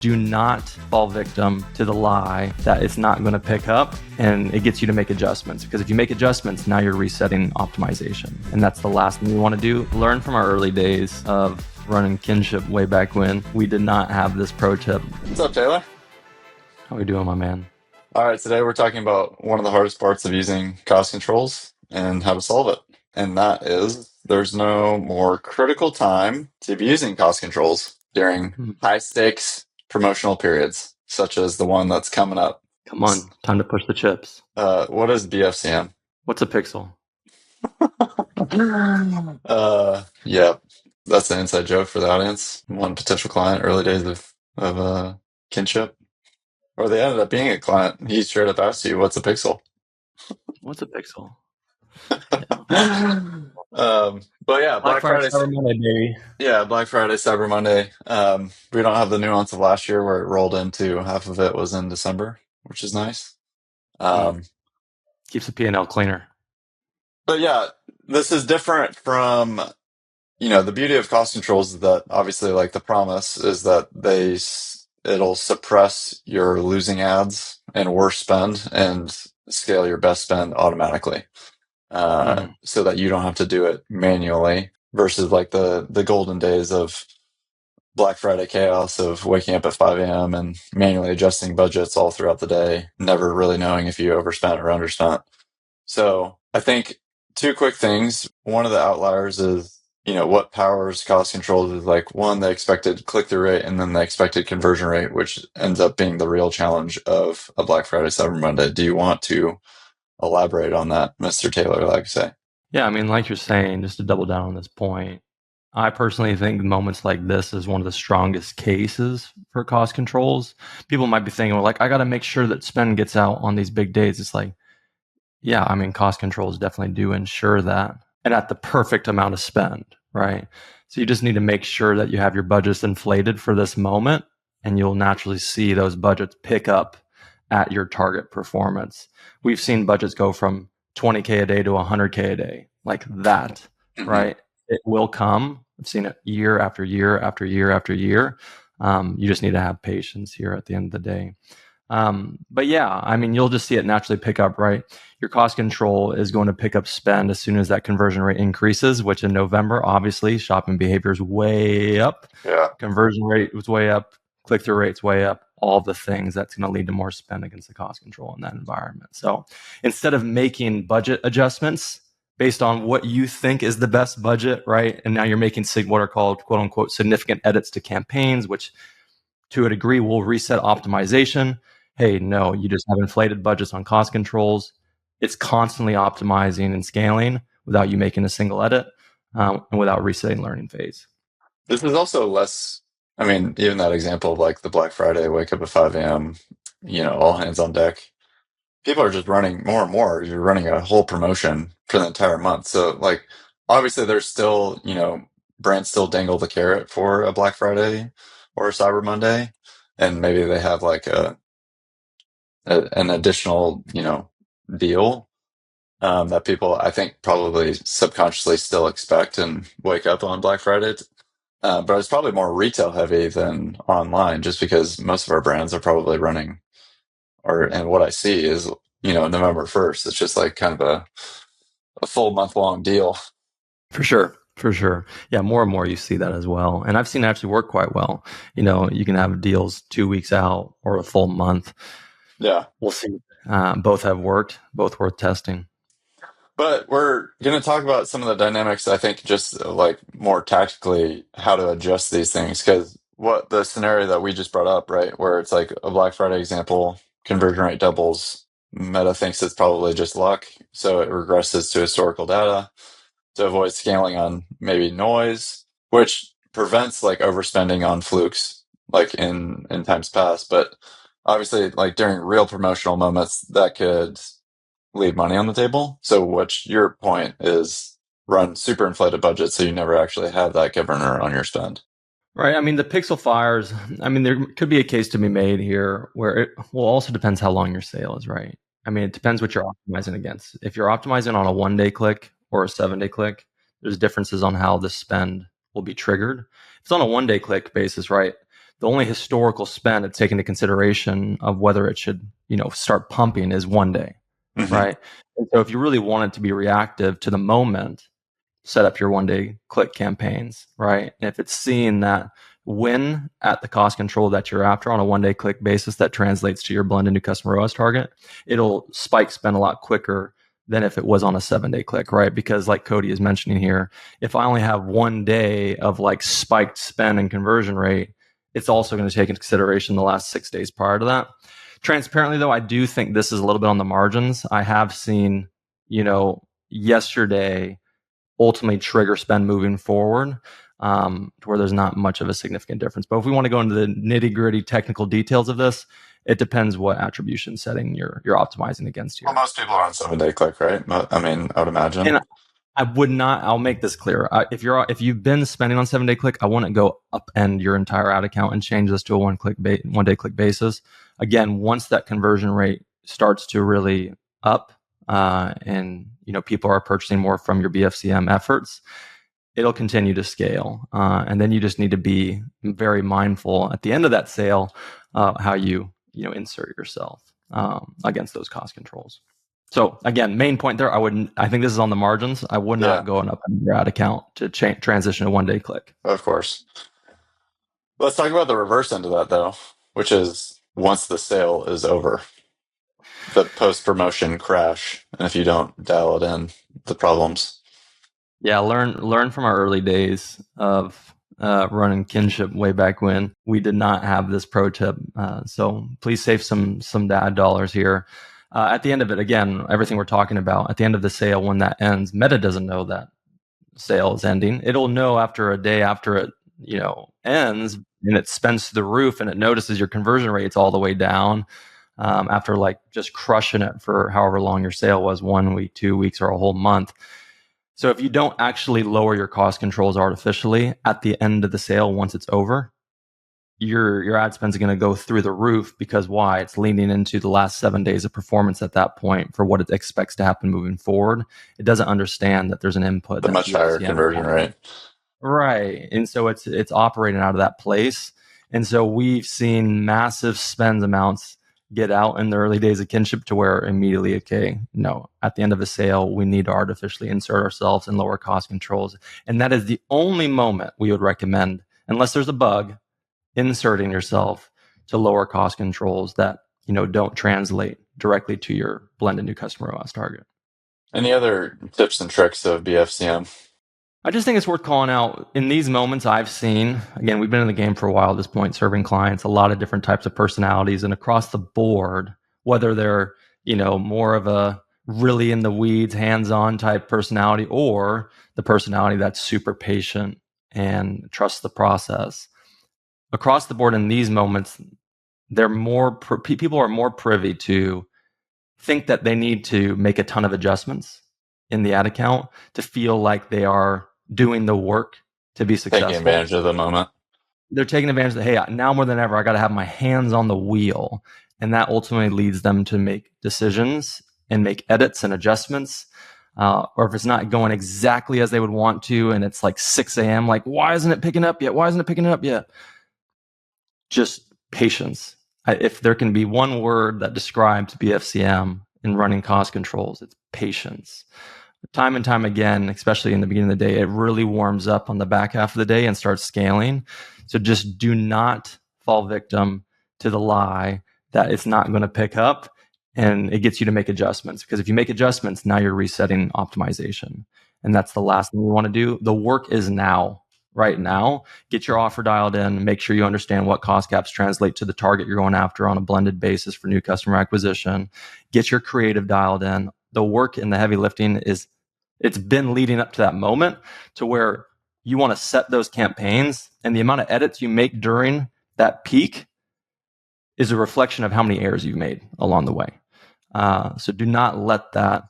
Do not fall victim to the lie that it's not going to pick up, and it gets you to make adjustments. Because if you make adjustments, now you're resetting optimization. And that's the last thing we want to do. Learn from our early days of running Kinship way back when. We did not have this pro tip. What's up, Taylor? How we doing, my man? All right, today we're talking about one of the hardest parts of using cost controls and how to solve it. And that is there's no more critical time to be using cost controls during high stakes promotional periods, such as the one that's coming up. Come on, time to push the chips. What is BFCM? What's a pixel? Yeah, that's the inside joke for the audience. One potential client, early days of Kinship. Or they ended up being a client. He straight up asked you, "What's a pixel?" What's a pixel? But yeah, Black Friday, Cyber Monday, baby. yeah, Black Friday, Cyber Monday. We don't have the nuance of last year where it rolled into half of it was in December, which is nice. Keeps the P&L cleaner. But yeah, this is different from, the beauty of cost controls is that obviously, like the promise is that it'll suppress your losing ads and worst spend and scale your best spend automatically. So that you don't have to do it manually versus like the golden days of Black Friday chaos of waking up at 5 a.m. and manually adjusting budgets all throughout the day, never really knowing if you overspent or underspent. So I think two quick things. One of the outliers is, what powers cost controls is like one, the expected click-through rate and then the expected conversion rate, which ends up being the real challenge of a Black Friday, Cyber Monday. Do you want to elaborate on that, Mr. Taylor, like I say? Yeah, I mean, like you're saying, just to double down on this point, I personally think moments like this is one of the strongest cases for cost controls. People might be thinking, well, like, I got to make sure that spend gets out on these big days. It's like, yeah, I mean, cost controls definitely do ensure that, and at the perfect amount of spend, right? So you just need to make sure that you have your budgets inflated for this moment, and you'll naturally see those budgets pick up at your target performance. We've seen budgets go from 20K a day to 100K a day, like that, right? It will come. I've seen it year after year after year after year. You just need to have patience here at the end of the day. But yeah, I mean, you'll just see it naturally pick up, right? Your cost control is going to pick up spend as soon as that conversion rate increases, which in November, obviously, shopping behavior is way up. Yeah. Conversion rate was way up. Click-through rate's way up. All the things that's going to lead to more spend against the cost control in that environment. So instead of making budget adjustments based on what you think is the best budget, right? And now you're making what are called, quote unquote, significant edits to campaigns, which to a degree will reset optimization. Hey, no, you just have inflated budgets on cost controls. It's constantly optimizing and scaling without you making a single edit and without resetting learning phase. This is also less, I mean, even that example of like the Black Friday, wake up at 5 a.m., all hands on deck. People are just running more and more. You're running a whole promotion for the entire month. So, like, obviously, there's still, brands still dangle the carrot for a Black Friday or a Cyber Monday. And maybe they have like an additional, deal that people, I think, probably subconsciously still expect and wake up on Black Friday. But it's probably more retail heavy than online, just because most of our brands are probably running, and what I see is, November 1st. It's just like kind of a full month long deal. For sure. For sure. Yeah, more and more you see that as well. And I've seen it actually work quite well. You can have deals 2 weeks out or a full month. Yeah. We'll see. Both have worked, both worth testing. But we're going to talk about some of the dynamics, I think, just like more tactically how to adjust these things. Because what the scenario that we just brought up, right, where it's like a Black Friday example, conversion rate doubles. Meta thinks it's probably just luck. So it regresses to historical data to avoid scaling on maybe noise, which prevents like overspending on flukes like in times past. But obviously, like during real promotional moments, that could leave money on the table. So what your point is, run super inflated budgets so you never actually have that governor on your spend. Right. I mean, the pixel fires, I mean, there could be a case to be made here where it also depends how long your sale is, right? I mean, it depends what you're optimizing against. If you're optimizing on a 1-day click or a 7-day click, there's differences on how the spend will be triggered. If it's on a 1-day click basis, right? The only historical spend it's taken into consideration of whether it should, start pumping is one day, Hmm. right? And so if you really want it to be reactive to the moment, set up your 1 day click campaigns, right? And if it's seeing that win at the cost control that you're after on a 1 day click basis that translates to your blended new customer ROAS target, it'll spike spend a lot quicker than if it was on a 7 day click, right? Because like Cody is mentioning here, if I only have 1 day of like spiked spend and conversion rate, it's also going to take into consideration the last 6 days prior to that. Transparently, though, I do think this is a little bit on the margins. I have seen, yesterday ultimately trigger spend moving forward, to where there's not much of a significant difference. But if we want to go into the nitty gritty technical details of this, it depends what attribution setting you're optimizing against Well, here. most people are on 7 day click, right? I mean, I would imagine. And I would not. I'll make this clear. If you've been spending on 7 day click, I wouldn't go upend your entire ad account and change this to a 1 day click basis. Again, once that conversion rate starts to really up, and people are purchasing more from your BFCM efforts, it'll continue to scale. And then you just need to be very mindful at the end of that sale, how insert yourself against those cost controls. So again, main point there, I think this is on the margins. I would Yeah, not go and up your ad account to transition to 1 day click. of course. Let's talk about the reverse end of that, though, which is once the sale is over, the post promotion crash, and if you don't dial it in, the problems. Yeah, learn from our early days of running kinship way back when. We did not have this pro tip, so please save some dad dollars here. At the end of it, again, everything we're talking about, at the end of the sale, when that ends, Meta doesn't know that sale is ending. It'll know after a day after it ends, and it spends to the roof, and it notices your conversion rates all the way down, after like just crushing it for however long your sale was, 1 week, 2 weeks, or a whole month. So if you don't actually lower your cost controls artificially at the end of the sale, once it's over, your ad spend is going to go through the roof, because why? It's leaning into the last 7 days of performance at that point for what it expects to happen moving forward. It doesn't understand that there's an input The that much higher BFCM is conversion having. rate. Right. And so it's operating out of that place. And so we've seen massive spend amounts get out in the early days of kinship, to where immediately, okay, no, at the end of a sale, we need to artificially insert ourselves and lower cost controls. And that is the only moment we would recommend, unless there's a bug, inserting yourself to lower cost controls that, don't translate directly to your blended new customer OS target. Any other tips and tricks of BFCM? I just think it's worth calling out in these moments. I've seen, again, we've been in the game for a while at this point, serving clients, a lot of different types of personalities, and across the board, whether they're, more of a really in the weeds, hands on type personality, or the personality that's super patient and trusts the process. Across the board in these moments, people are more privy to think that they need to make a ton of adjustments in the ad account to feel like they are doing the work to be Taking successful. advantage of the moment. They're taking advantage of, hey, now more than ever, I got to have my hands on the wheel. And that ultimately leads them to make decisions and make edits and adjustments. Or if it's not going exactly as they would want to, and it's like 6 a.m., like, why isn't it picking up yet? Why isn't it picking up yet? Just patience. If there can be one word that describes BFCM in running cost controls, it's patience. Time and time again, especially in the beginning of the day, it really warms up on the back half of the day and starts scaling. So just do not fall victim to the lie that it's not going to pick up, and it gets you to make adjustments. Because if you make adjustments, now you're resetting optimization. And that's the last thing we want to do. The work is now, right now. Get your offer dialed in. Make sure you understand what cost caps translate to the target you're going after on a blended basis for new customer acquisition. Get your creative dialed in. The work and the heavy lifting it's been leading up to that moment, to where you want to set those campaigns, and the amount of edits you make during that peak is a reflection of how many errors you've made along the way. So do not let that,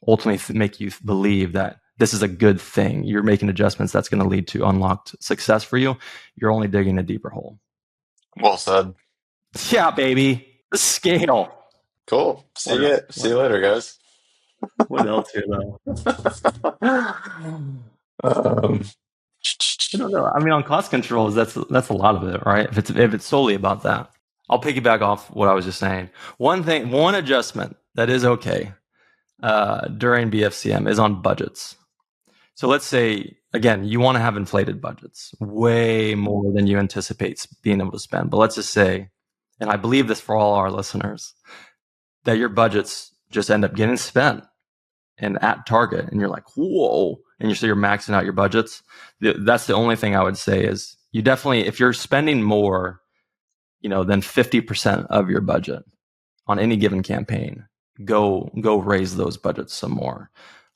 ultimately make you believe that this is a good thing. You're making adjustments that's going to lead to unlocked success for you. You're only digging a deeper hole. Well said. Yeah, baby. The scale. Cool. What See else? you. See you later, guys. What else here, though? um, I don't know. I mean, on cost controls, that's a lot of it, right? If it's solely about that, I'll piggyback off what I was just saying. One adjustment that is okay during BFCM is on budgets. So let's say again, you want to have inflated budgets, way more than you anticipate being able to spend. But let's just say, and I believe this for all our listeners, that your budgets just end up getting spent and at target, and you're like, whoa, and you're maxing out your budgets. That's the only thing I would say is you definitely, if you're spending more, than 50% of your budget on any given campaign, go raise those budgets some more.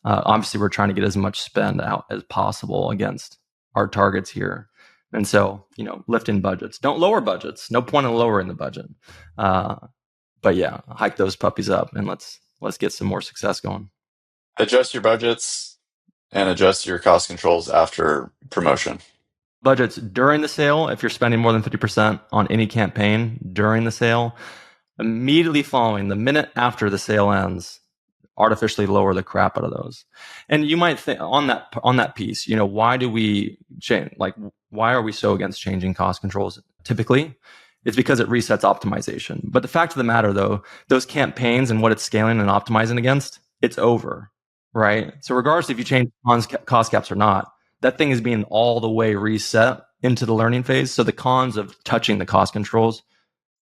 Obviously, we're trying to get as much spend out as possible against our targets here. And so, lifting budgets. Don't lower budgets. No point in lowering the budget. But yeah, hike those puppies up and let's get some more success going. Adjust your budgets and adjust your cost controls after promotion. Budgets during the sale, if you're spending more than 50% on any campaign during the sale, immediately following, the minute after the sale ends, artificially lower the crap out of those. And you might think on that piece, why do we change? Like, why are we so against changing cost controls? Typically, it's because it resets optimization. But the fact of the matter, though, those campaigns and what it's scaling and optimizing against, it's over, right? So regardless if you change cost caps or not, that thing is being all the way reset into the learning phase. So the cons of touching the cost controls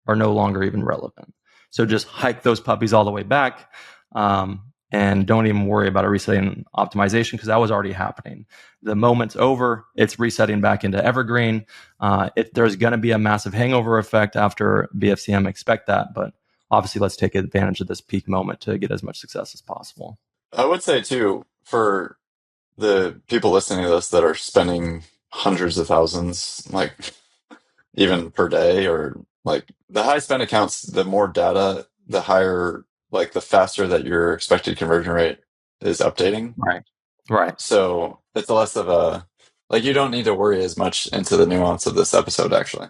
are no longer even relevant. So just hike those puppies all the way back. And don't even worry about a resetting optimization because that was already happening. The moment's over, it's resetting back into evergreen. There's going to be a massive hangover effect after BFCM, expect that. But obviously, let's take advantage of this peak moment to get as much success as possible. I would say, too, for the people listening to this that are spending hundreds of thousands, like even per day, or like the high spend accounts, the more data, the higher, like the faster that your expected conversion rate is updating. Right. So it's less of a, like, you don't need to worry as much into the nuance of this episode, actually.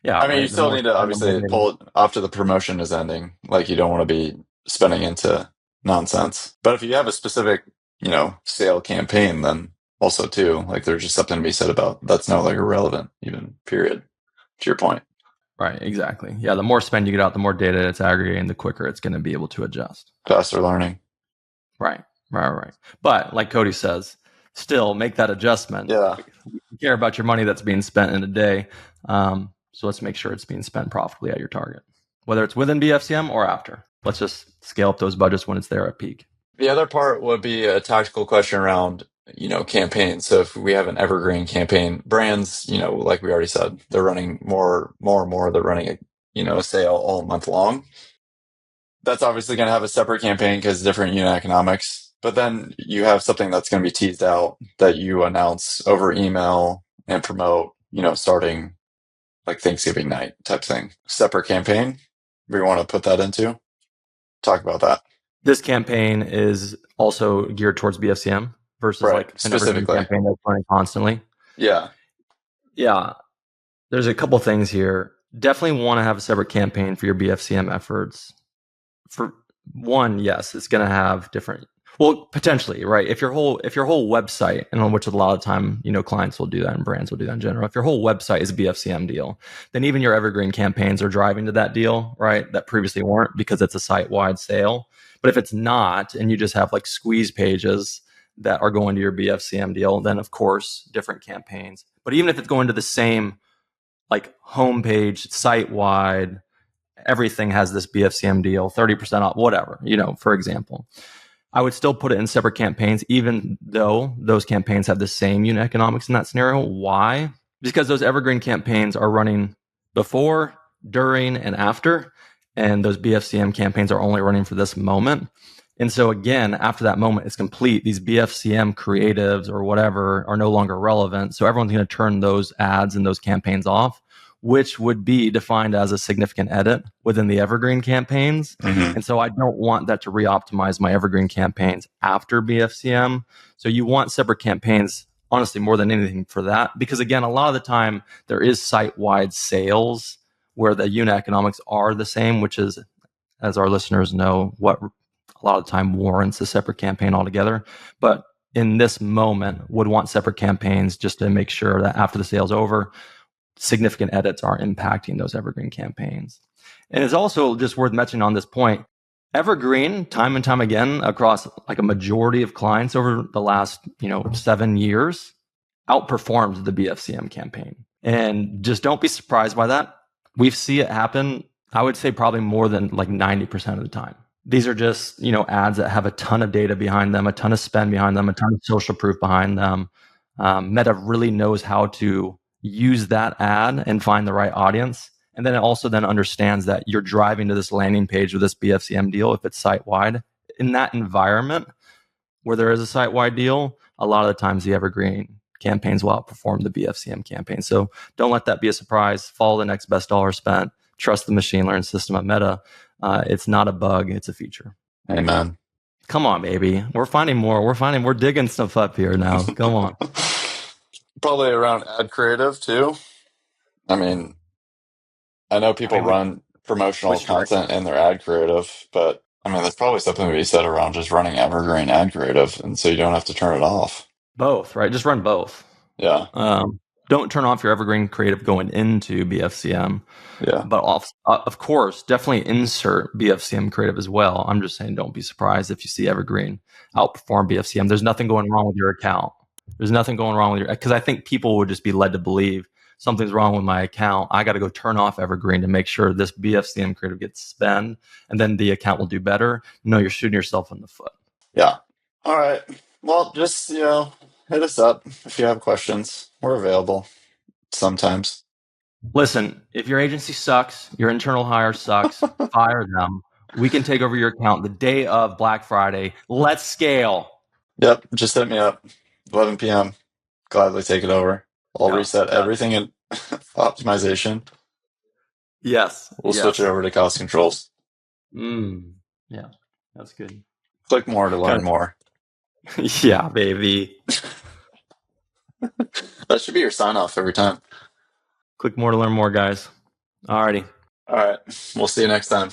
Yeah. I mean, right. you still need to obviously pull it after the promotion is ending. Like, you don't want to be spending into nonsense. But if you have a specific, sale campaign, then also too, like, there's just something to be said about that's no longer relevant, even, period, to your point. Right, exactly. Yeah, the more spend you get out, the more data it's aggregating, the quicker it's going to be able to adjust. Faster learning. Right. But like Cody says, still make that adjustment. Yeah. You care about your money that's being spent in a day. So let's make sure it's being spent profitably at your target, whether it's within BFCM or after. Let's just scale up those budgets when it's there at peak. The other part would be a tactical question around, campaigns. So if we have an evergreen campaign, brands, like we already said, they're running more and more. They're running a sale all month long. That's obviously going to have a separate campaign because different unit economics. But then you have something that's going to be teased out that you announce over email and promote, starting like Thanksgiving night type thing. Separate campaign. We want to put that into. Talk about that. This campaign is also geared towards BFCM versus like an evergreen campaign that's running constantly. Yeah. Yeah. There's a couple things here. Definitely want to have a separate campaign for your BFCM efforts. For one, yes, it's going to have different. Well, potentially, right? If your whole website, and on which a lot of time, clients will do that and brands will do that in general. If your whole website is a BFCM deal, then even your evergreen campaigns are driving to that deal, right? That previously weren't because it's a site-wide sale. But if it's not, and you just have like squeeze pages that are going to your BFCM deal, then of course, different campaigns. But even if it's going to the same like homepage, site-wide, everything has this BFCM deal, 30% off, whatever, for example. I would still put it in separate campaigns, even though those campaigns have the same unit economics in that scenario. Why? Because those evergreen campaigns are running before, during, and after, and those BFCM campaigns are only running for this moment. And so again, after that moment is complete, these BFCM creatives or whatever are no longer relevant. So everyone's going to turn those ads and those campaigns off, which would be defined as a significant edit within the evergreen campaigns. Mm-hmm. And so I don't want that to re-optimize my evergreen campaigns after BFCM. So you want separate campaigns, honestly, more than anything for that. Because again, a lot of the time there is site-wide sales where the unit economics are the same, which is, as our listeners know, what a lot of the time warrants a separate campaign altogether. But in this moment would want separate campaigns just to make sure that after the sale's over, significant edits aren't impacting those evergreen campaigns. And it's also just worth mentioning on this point, evergreen, time and time again, across like a majority of clients over the last 7 years, outperforms the BFCM campaign. And just don't be surprised by that. We see it happen, I would say probably more than like 90% of the time. These are just, ads that have a ton of data behind them, a ton of spend behind them, a ton of social proof behind them. Meta really knows how to use that ad and find the right audience. And then it also then understands that you're driving to this landing page with this BFCM deal if it's site-wide. In that environment where there is a site-wide deal, a lot of the times the evergreen campaigns will outperform the BFCM campaign. So don't let that be a surprise. Follow the next best dollar spent. Trust the machine learning system at Meta. It's not a bug, it's a feature. Amen. Come on, baby. We're finding more. We're digging stuff up here now. Come on. Probably around ad creative too. I mean, I know people run promotional Which direction? content in their ad creative, but I mean, there's probably something to be said around just running evergreen ad creative, and so you don't have to turn it off. Both, right? Just run both. Yeah. Don't turn off your evergreen creative going into BFCM. Yeah. But of course, definitely insert BFCM creative as well. I'm just saying, don't be surprised if you see evergreen outperform BFCM. There's nothing going wrong with your account. There's nothing going wrong with your, because I think people would just be led to believe something's wrong with my account. I got to go turn off evergreen to make sure this BFCM creative gets spent, and then the account will do better. No, you're shooting yourself in the foot. Yeah. All right. Well, just, hit us up if you have questions. We're available sometimes. Listen, if your agency sucks, your internal hire sucks, fire them. We can take over your account the day of Black Friday. Let's scale. Yep. Just hit me up. 11 p.m. Gladly take it over. I'll reset everything in optimization. Yes. We'll switch it over to cost controls. Yeah, that's good. Click more to learn more. Yeah, baby. That should be your sign off every time. Click more to learn more, guys. Alrighty. All right. We'll see you next time.